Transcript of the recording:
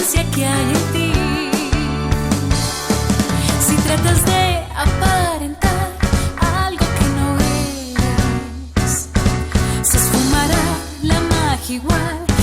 esencia que hay en ti. Si tratas de aparentar algo que no eres, se esfumará la magia igual